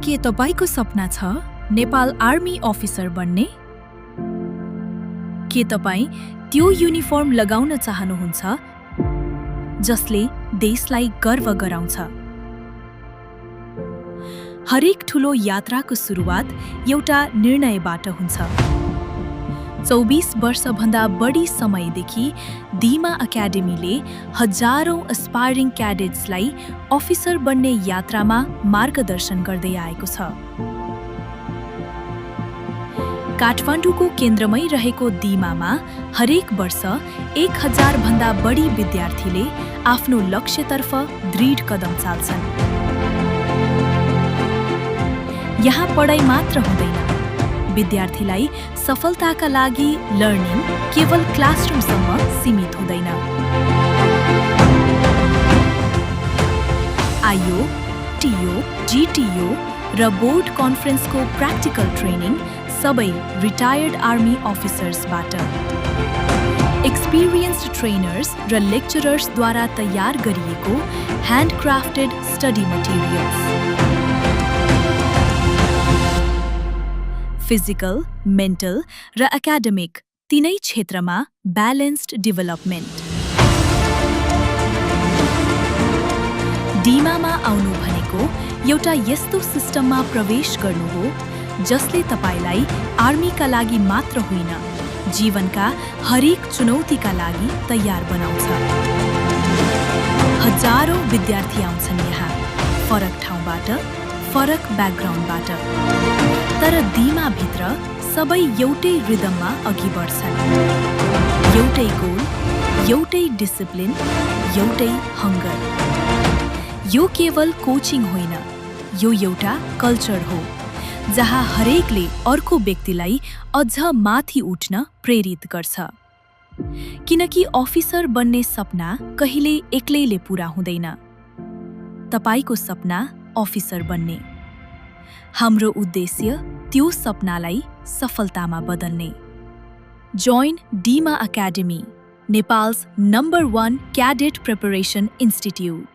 के तपाईको सपना छ नेपाल आर्मी अफिसर बन्ने? के तपाई त्यो युनिफर्म लगाउन चाहनुहुन्छ जसले देशलाई गर्व गराउँछ? हरेक ठूलो यात्राको सुरुवात एउटा निर्णयबाट हुन्छ। 24 वर्षभन्दा बढी समयदेखि दीमा एकाडेमीले हजारौं एस्पायरिङ क्याडेट्सलाई अफिसर बन्ने यात्रामा मार्गदर्शन गर्दै आएको छ। काठमाडौँको केन्द्रमै रहेको दीमामा हरेक वर्ष 1000 भन्दा बढी विद्यार्थीले आफ्नो लक्ष्यतर्फ दृढ कदम चाल्छन्। यहाँ पढाइ मात्र हुँदैन, विद्यार्थीलाई सफलताका लागि लर्निङ केवल क्लासरुमसम्म सीमित हुँदैन। आईओ, टीओ, जीटीओ र बोर्ड कन्फरेन्सको प्र्याक्टिकल ट्रेनिङ सबै रिटायर्ड आर्मी अफिसर्सबाट। एक्सपिरियन्स्ड ट्रेनर्स र लेक्चरर्सद्वारा तयार गरिएको ह्यान्डक्राफ्टेड स्टडी मटेरियल्स। फिजिकल, मेन्टल र एकाडेमिक तीनै क्षेत्रमा ब्यालेन्स्ड डेभलपमेन्ट। दीमामा आउनु भनेको एउटा यस्तो सिस्टममा प्रवेश गर्नु हो जसले तपाईलाई आर्मीका लागि मात्र होइन, जीवनका हरेक चुनौतीका लागि तयार बनाउँछ। हजारौं विद्यार्थी आउँछन् यहाँ, फरक ठाउँबाट, फरक ब्याकग्राउन्डबाट, तर दीमाभित्र सबै एउटै रिदममा अघि बढ्छन्। एउटै गोल, एउटै डिसिप्लिन, एउटै हङ्गर। यो केवल कोचिङ होइन, यो एउटा कल्चर हो जहाँ हरेकले अर्को व्यक्तिलाई अझ माथि उठ्न प्रेरित गर्छ। किनकि अफिसर बन्ने सपना कहिले एक्लैले पूरा हुँदैन। तपाईको सपना अफिसर बन्ने। हाम्रो उद्देश्य त्यो सपनालाई सफलतामा बदल्ने। Join Dima Academy, Nepal's #1 cadet preparation institute.